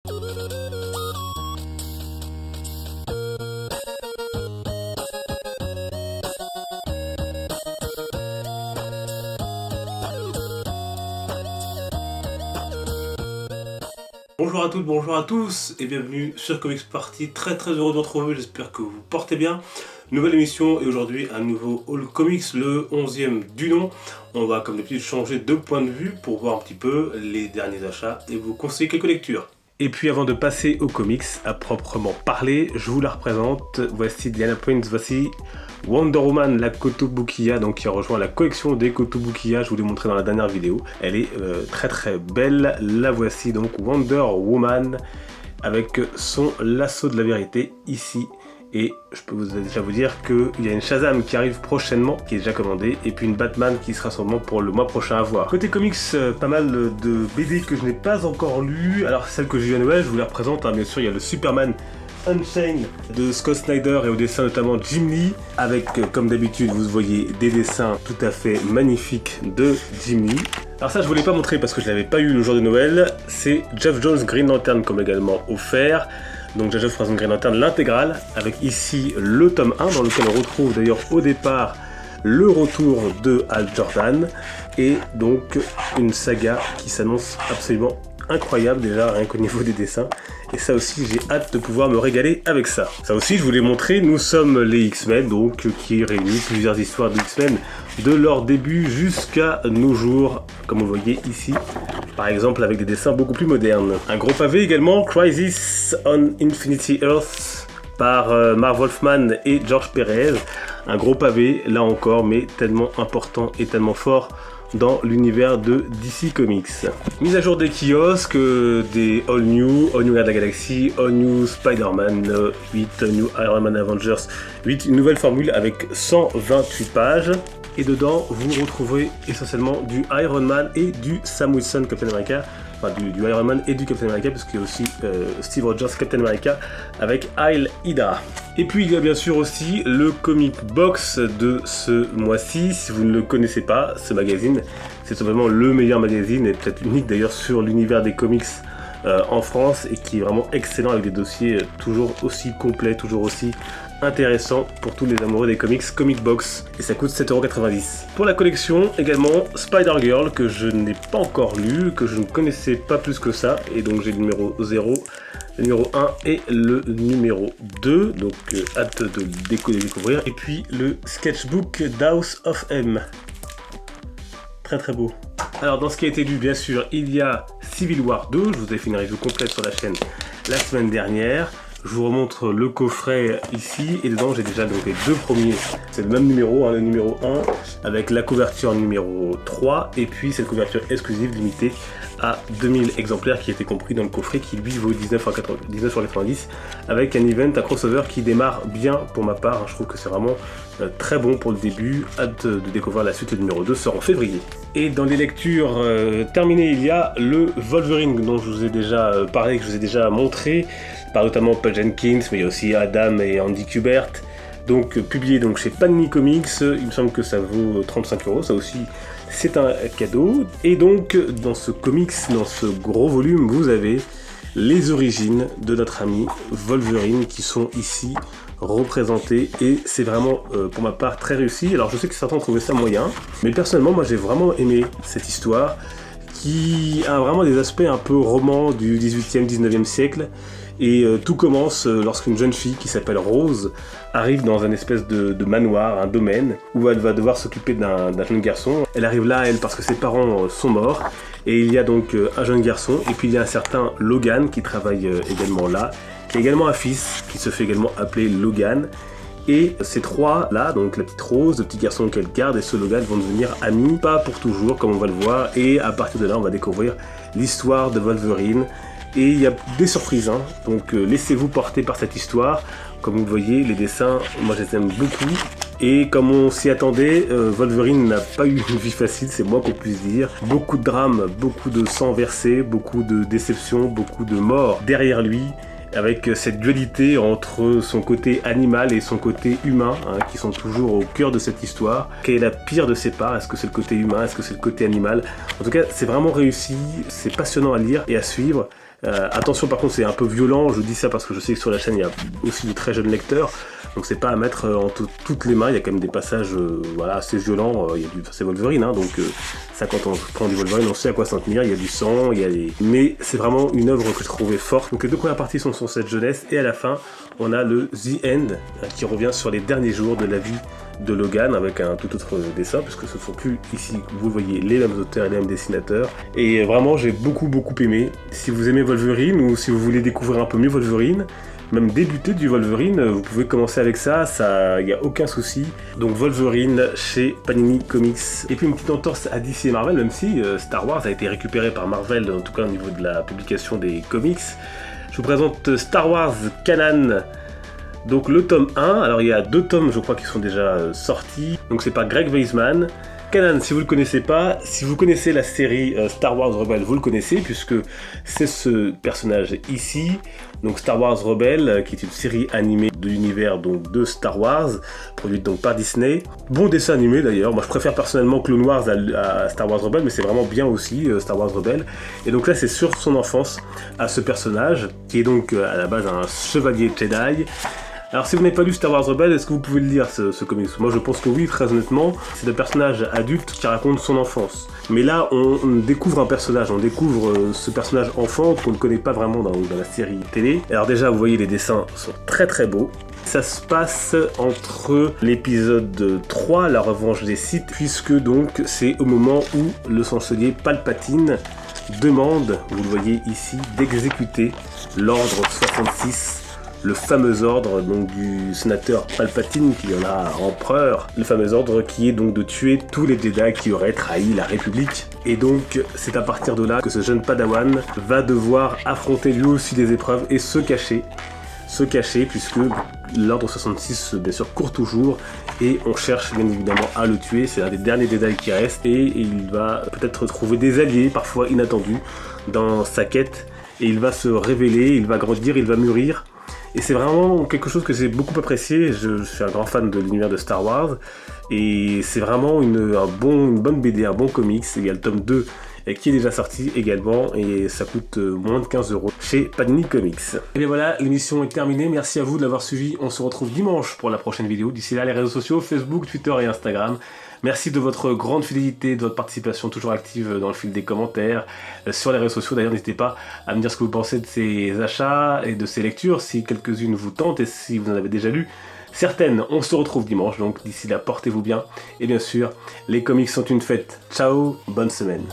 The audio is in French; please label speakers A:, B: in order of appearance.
A: Bonjour à toutes, bonjour à tous et bienvenue sur Comics Party, très heureux de vous retrouver, j'espère que vous portez bien. Nouvelle émission et aujourd'hui un nouveau All Comics, le 11e du nom. On va comme d'habitude changer de point de vue pour voir un petit peu les derniers achats et vous conseiller quelques lectures. Et puis avant de passer aux comics à proprement parler, je vous la représente, voici Diana Prince, voici Wonder Woman, la Kotobukiya, donc qui a rejoint la collection des Kotobukiya, je vous l'ai montré dans la dernière vidéo. Elle est très belle, la voici donc Wonder Woman avec son lasso de la vérité ici. Et je peux déjà vous dire qu'il y a une Shazam qui arrive prochainement, qui est déjà commandée, et puis une Batman qui sera sûrement pour le mois prochain à voir. Côté comics, pas mal de BD que je n'ai pas encore lu. Alors celle que j'ai eu à Noël, je vous les représente, hein. Bien sûr il y a le Superman Unchained de Scott Snyder et au dessin notamment Jim Lee, avec comme d'habitude vous voyez des dessins tout à fait magnifiques de Jim Lee. Alors ça je ne vous l'ai pas montré parce que je ne l'avais pas eu le jour de Noël, c'est Geoff Johns Green Lantern comme également offert. Donc Geoff Johns Green Lantern l'intégrale, avec ici le tome 1 dans lequel on retrouve d'ailleurs au départ le retour de Hal Jordan et donc une saga qui s'annonce absolument incroyable déjà rien qu'au niveau des dessins, et ça aussi j'ai hâte de pouvoir me régaler avec ça. Ça aussi je vous l'ai montré, nous sommes les X-Men donc qui réunit plusieurs histoires de X-Men de leur début jusqu'à nos jours, comme vous voyez ici, par exemple avec des dessins beaucoup plus modernes. Un gros pavé également, Crisis on Infinity Earth par Marv Wolfman et George Perez, un gros pavé là encore mais tellement important et tellement fort dans l'univers de DC Comics. Mise à jour des kiosques, des All New Guardians de la Galaxie, All New Spider-Man 8, New Iron Man Avengers 8, une nouvelle formule avec 128 pages. Et dedans, vous retrouverez essentiellement du Iron Man et du Sam Wilson Captain America. Enfin, du Iron Man et du Captain America, parce qu'il y a aussi Steve Rogers Captain America avec Heil Hydra. Et puis il y a bien sûr aussi le comic box de ce mois-ci. Si vous ne le connaissez pas, ce magazine, c'est simplement le meilleur magazine, et peut-être l'unique d'ailleurs sur l'univers des comics en France, et qui est vraiment excellent avec des dossiers toujours aussi complets, toujours aussi intéressant pour tous les amoureux des comics, Comic Box, et ça coûte 7,90€. Pour la collection également Spider-Girl, que je n'ai pas encore lu, que je ne connaissais pas plus que ça, et donc j'ai le numéro 0, le numéro 1 et le numéro 2, donc hâte de le découvrir. Et puis le sketchbook d'House of M, très beau. Alors dans ce qui a été lu, bien sûr, il y a Civil War 2, je vous ai fait une review complète sur la chaîne la semaine dernière. Je vous remontre le coffret ici, et dedans j'ai déjà donc les deux premiers, c'est le même numéro, hein, le numéro 1 avec la couverture numéro 3, et puis cette couverture exclusive limitée à 2000 exemplaires qui était compris dans le coffret, qui lui vaut 19,90€ avec un event, un crossover qui démarre bien pour ma part, hein. Je trouve que c'est vraiment très bon pour le début, hâte de découvrir la suite. Le numéro 2 sort en février. Et dans les lectures terminées, il y a le Wolverine dont je vous ai déjà parlé, que je vous ai déjà montré, par notamment Paul Jenkins, mais il y a aussi Adam et Andy Kubert, donc publié donc chez Panini Comics. Il me semble que ça vaut 35€, ça aussi c'est un cadeau. Et donc dans ce comics, dans ce gros volume, vous avez les origines de notre ami Wolverine qui sont ici représentées, et c'est vraiment pour ma part très réussi. Alors je sais que certains ont trouvé ça moyen, mais personnellement moi j'ai vraiment aimé cette histoire qui a vraiment des aspects un peu roman du 18e, 19e siècle. Et tout commence lorsqu'une jeune fille qui s'appelle Rose arrive dans un espèce de manoir, un domaine, où elle va devoir s'occuper d'un jeune garçon. Elle arrive là, elle, parce que ses parents sont morts, et il y a donc un jeune garçon, et puis il y a un certain Logan qui travaille également là, qui a également un fils, qui se fait également appeler Logan. Et ces trois-là, donc la petite Rose, le petit garçon qu'elle garde et ce Logan, vont devenir amis, pas pour toujours, comme on va le voir, et à partir de là, on va découvrir l'histoire de Wolverine. Et il y a des surprises, hein. Donc laissez-vous porter par cette histoire. Comme vous le voyez, les dessins, moi je les aime beaucoup. Et comme on s'y attendait, Wolverine n'a pas eu une vie facile, c'est moins qu'on puisse dire. Beaucoup de drames, beaucoup de sang versé, beaucoup de déceptions, beaucoup de morts derrière lui, avec cette dualité entre son côté animal et son côté humain, hein, qui sont toujours au cœur de cette histoire. Quelle est la pire de ces parts? Est-ce que c'est le côté humain? Est-ce que c'est le côté animal? En tout cas, c'est vraiment réussi, c'est passionnant à lire et à suivre. Attention par contre c'est un peu violent, je dis ça parce que je sais que sur la chaîne il y a aussi de très jeunes lecteurs, donc c'est pas à mettre entre toutes les mains, il y a quand même des passages voilà, assez violents, c'est Wolverine, hein, donc ça quand on prend du Wolverine on sait à quoi s'en tenir, il y a du sang, mais c'est vraiment une œuvre que je trouvais forte. Donc les deux premières parties sont sur cette jeunesse, et à la fin on a le The End qui revient sur les derniers jours de la vie de Logan avec un tout autre dessin, puisque ce ne sont plus ici, vous le voyez, les mêmes auteurs et les mêmes dessinateurs. Et vraiment j'ai beaucoup aimé. Si vous aimez Wolverine ou si vous voulez découvrir un peu mieux Wolverine, même débuter du Wolverine, vous pouvez commencer avec ça, il n'y a aucun souci. Donc Wolverine chez Panini Comics. Et puis une petite entorse à DC et Marvel, même si Star Wars a été récupéré par Marvel, en tout cas au niveau de la publication des comics. Je vous présente Star Wars Kanan. Donc le tome 1, alors il y a 2 tomes je crois qui sont déjà sortis, donc c'est par Greg Weisman. Kanan, si vous ne le connaissez pas, si vous connaissez la série Star Wars Rebels, vous le connaissez puisque c'est ce personnage ici, donc Star Wars Rebels, qui est une série animée de l'univers donc de Star Wars, produite donc par Disney. Bon dessin animé d'ailleurs, moi je préfère personnellement Clone Wars à Star Wars Rebels, mais c'est vraiment bien aussi Star Wars Rebels. Et donc là c'est sur son enfance à ce personnage, qui est donc à la base un chevalier Jedi. Alors si vous n'avez pas lu Star Wars Rebels, est-ce que vous pouvez le lire ce comics? Moi je pense que oui, très honnêtement. C'est un personnage adulte qui raconte son enfance. Mais là on découvre un personnage, on découvre ce personnage enfant qu'on ne connaît pas vraiment dans la série télé. Alors déjà vous voyez les dessins sont très beaux. Ça se passe entre l'épisode 3, la revanche des Sith, puisque donc c'est au moment où le chancelier Palpatine demande, vous le voyez ici, d'exécuter l'ordre 66. Le fameux ordre donc du sénateur Palpatine, qui en a empereur, le fameux ordre qui est donc de tuer tous les Jedi qui auraient trahi la République. Et donc c'est à partir de là que ce jeune Padawan va devoir affronter lui aussi des épreuves et se cacher puisque l'ordre 66 bien sûr court toujours et on cherche bien évidemment à le tuer, c'est un des derniers Jedi qui reste et il va peut-être trouver des alliés parfois inattendus dans sa quête et il va se révéler, il va grandir, il va mûrir. Et c'est vraiment quelque chose que j'ai beaucoup apprécié, je suis un grand fan de l'univers de Star Wars, et c'est vraiment une bonne BD, un bon comics. Il y a le tome 2 qui est déjà sorti également, et ça coûte moins de 15 € chez Panini Comics. Et bien voilà, l'émission est terminée, merci à vous de l'avoir suivi, on se retrouve dimanche pour la prochaine vidéo. D'ici là, les réseaux sociaux, Facebook, Twitter et Instagram. Merci de votre grande fidélité, de votre participation toujours active dans le fil des commentaires, sur les réseaux sociaux. D'ailleurs, n'hésitez pas à me dire ce que vous pensez de ces achats et de ces lectures, si quelques-unes vous tentent et si vous en avez déjà lu certaines. On se retrouve dimanche, donc d'ici là, portez-vous bien. Et bien sûr, les comics sont une fête. Ciao, bonne semaine.